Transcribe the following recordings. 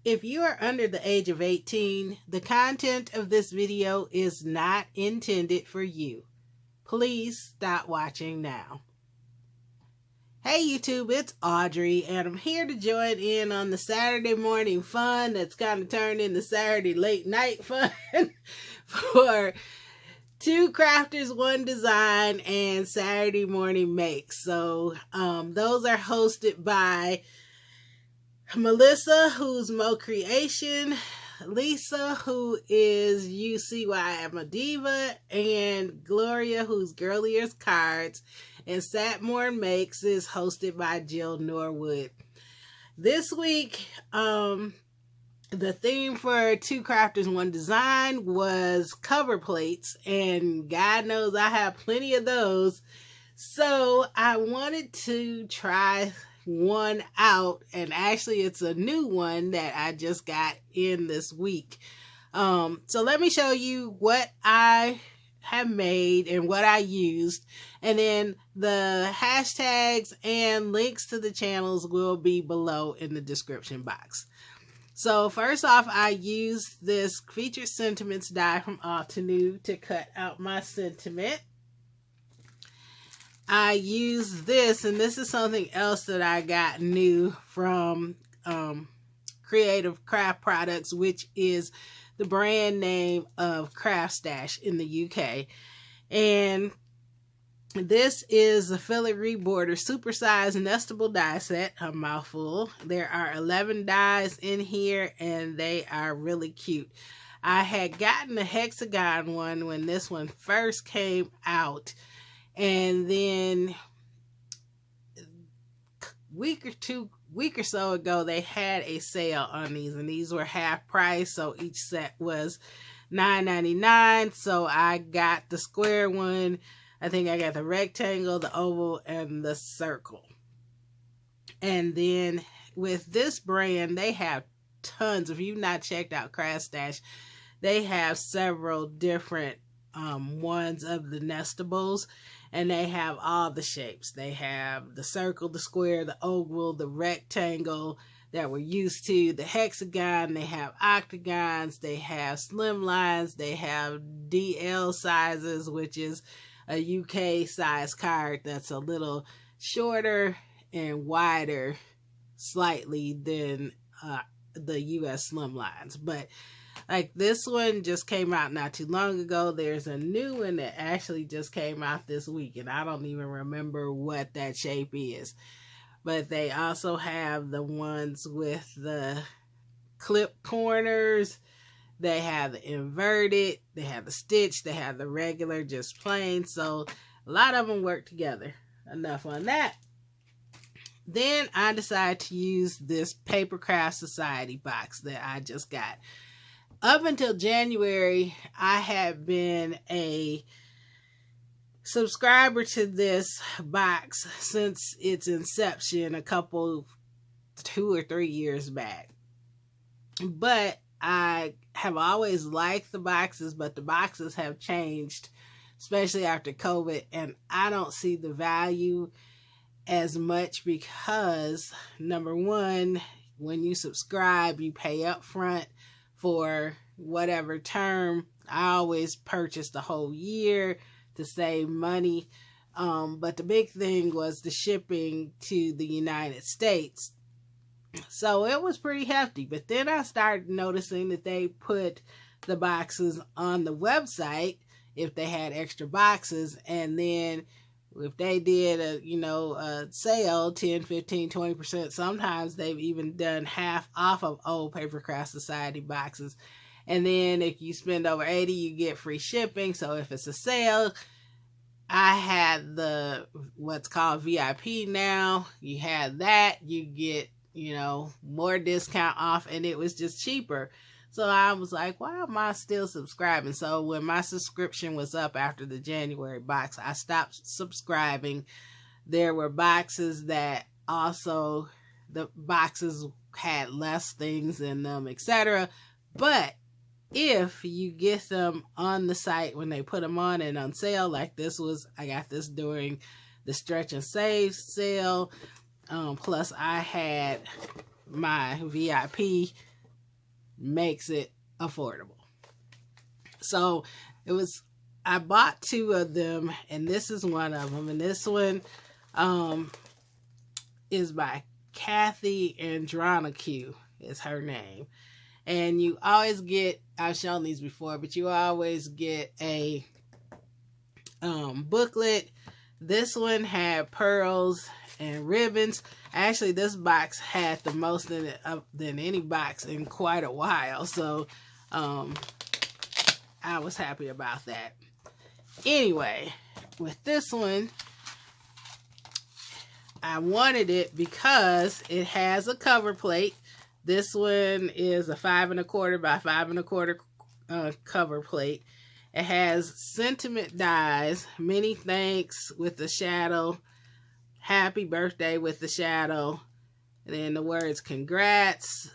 If you are under the age of 18, the content of this video is not intended for you. Please stop watching now. Hey YouTube, it's Audrey, and I'm here to join in on the Saturday morning fun that's kind of turned into Saturday late night fun for Two Crafters, One Design and Saturday Morning Makes. So those are hosted by Melissa, who's Mo Creation, Lisa, who is UCY I'm a Diva, and Gloria, who's Girlier's Cards, and Saturday Makes is hosted by Jill Norwood. This week, the theme for Two Crafters, One Design was cover plates, and God knows I have plenty of those. So I wanted to try one out, and actually it's a new one that I just got in this week. So let me show you what I have made and what I used, and then the hashtags and links to the channels will be below in the description box. So first off, I used this Featured Sentiments die from Altenew to cut out my sentiment. I use this, and this is something else that I got new from Creative Craft Products, which is the brand name of Craft Stash in the UK. And this is the Filigree Border Supersized Nestable Die Set, a mouthful. There are 11 dies in here, and they are really cute. I had gotten the hexagon one when this one first came out. And then a week or so ago, they had a sale on these, and these were half price. So each set was $9.99. So I got the square one. I think I got the rectangle, the oval, and the circle. And then with this brand, they have tons. If you've not checked out Craft Stash, they have several different ones of the nestables. And they have all the shapes. They have the circle, the square, the oval, the rectangle that we're used to, the hexagon. They have octagons. They have slim lines. They have DL sizes, which is a UK size card that's a little shorter and wider slightly than the US slim lines. But like this one just came out not too long ago. There's a new one that actually just came out this week, and I don't even remember what that shape is. But they also have the ones with the clip corners. They have the inverted. They have the stitch. They have the regular, just plain. So a lot of them work together. Enough on that. Then I decided to use this Papercraft Society box that I just got. Up until January, I had been a subscriber to this box since its inception two or 3 years back. But I have always liked the boxes, but the boxes have changed, especially after COVID, and I don't see the value as much because, number one, when you subscribe, you pay up front for whatever term. I always purchase the whole year to save money. But the big thing was the shipping to the United States. So it was pretty hefty. But then I started noticing that they put the boxes on the website if they had extra boxes. And then if they did a sale, 10, 15, 20%, sometimes they've even done half off of old Papercraft Society boxes. And then if you spend over $80, you get free shipping. So if it's a sale, I had the what's called VIP now. You had that, you get, more discount off, and it was just cheaper. So I was like, why am I still subscribing? So when my subscription was up after the January box, I stopped subscribing. There were boxes that also, the boxes had less things in them, etc. But if you get them on the site when they put them on and on sale, like this was, I got this during the Stretch and Save sale. Plus I had my VIP makes it affordable. So I bought 2 of them, and this is one of them. And this one is by Kathy Andronique is her name. And you always get, I've shown these before, but you always get a booklet. This one had pearls and ribbons. Actually, this box had the most in it than any box in quite a while. So I was happy about that. Anyway, with this one, I wanted it because it has a cover plate. This one is a 5 1/4 by 5 1/4 cover plate. It has sentiment dies, many thanks with the shadow, happy birthday with the shadow, and then the words congrats,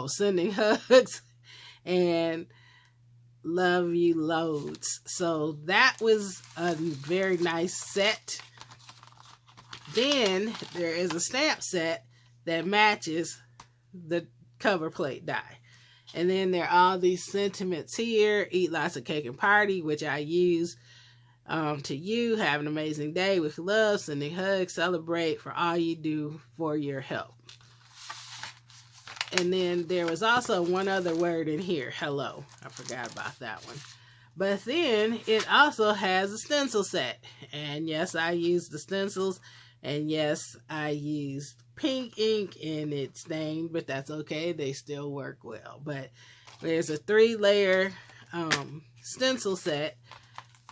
sending hugs, and love you loads. So that was a very nice set. Then there is a stamp set that matches the cover plate die. And then there are all these sentiments here. Eat lots of cake and party, which I use to you. Have an amazing day with love. Sending hugs. Celebrate for all you do for your help. And then there was also one other word in here. Hello. I forgot about that one. But then it also has a stencil set. And yes, I used the stencils. And yes, I used pink ink and it stained, but that's okay. They still work well. But there's a 3-layer stencil set.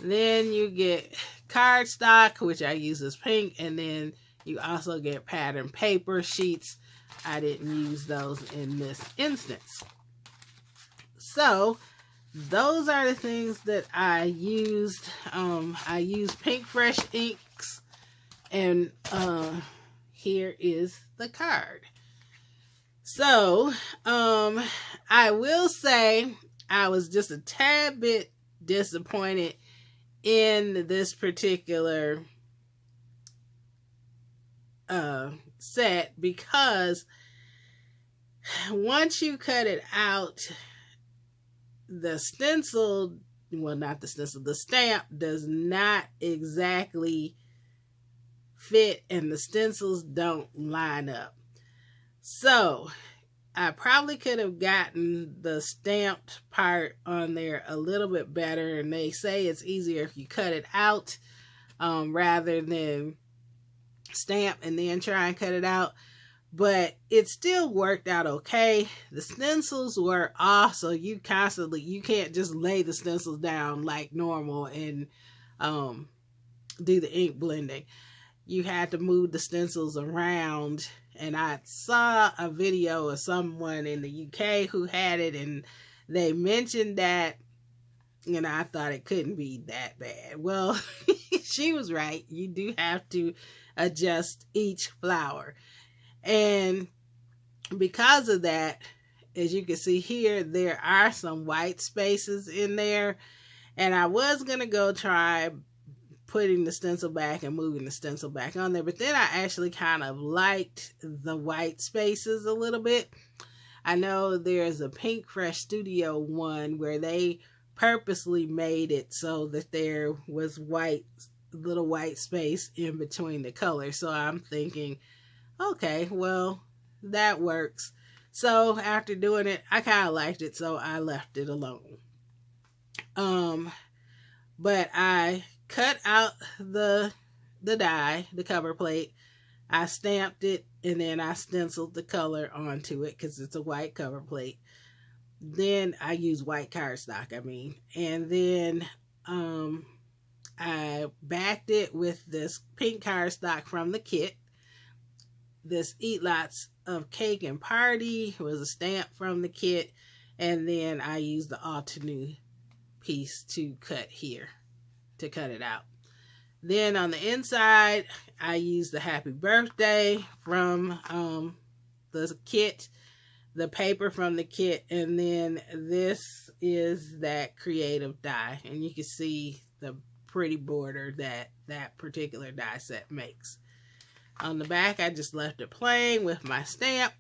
Then you get cardstock, which I use as pink. And then you also get pattern paper sheets. I didn't use those in this instance. So those are the things that I used. I used Pink Fresh inks. And here is the card. So, I will say I was just a tad bit disappointed in this particular set, because once you cut it out, the stencil, well, not the stencil, the stamp does not exactly fit, and the stencils don't line up. So I probably could have gotten the stamped part on there a little bit better, and they say it's easier if you cut it out rather than stamp and then try and cut it out. But it still worked out okay. The stencils were off, so you can't just lay the stencils down like normal and do the ink blending. You had to move the stencils around, and I saw a video of someone in the UK who had it, and they mentioned that, and I thought it couldn't be that bad. Well, she was right. You do have to adjust each flower. And because of that, as you can see here, there are some white spaces in there, and I was going to go try putting the stencil back and moving the stencil back on there, but then I actually kind of liked the white spaces a little bit. I know there's a Pink Fresh Studio one where they purposely made it so that there was little white space in between the colors. So I'm thinking, okay, well, that works. So after doing it, I kind of liked it, so I left it alone. But I cut out the die, the cover plate. I stamped it, and then I stenciled the color onto it because it's a white cover plate. Then I used white cardstock, and then I backed it with this pink cardstock from the kit. This Eat Lots of Cake and Party was a stamp from the kit, and then I used the Altenew piece to cut it out. Then on the inside, I used the Happy Birthday from the kit, the paper from the kit, and then this is that creative die, and you can see the pretty border that particular die set makes. On the back, I just left it plain with my stamp.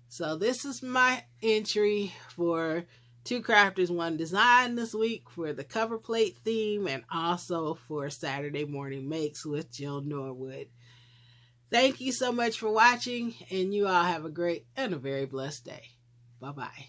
So this is my entry for Two Crafters, One Design this week for the cover plate theme and also for Saturday Morning Makes with Jill Norwood. Thank you so much for watching, and you all have a great and a very blessed day. Bye-bye.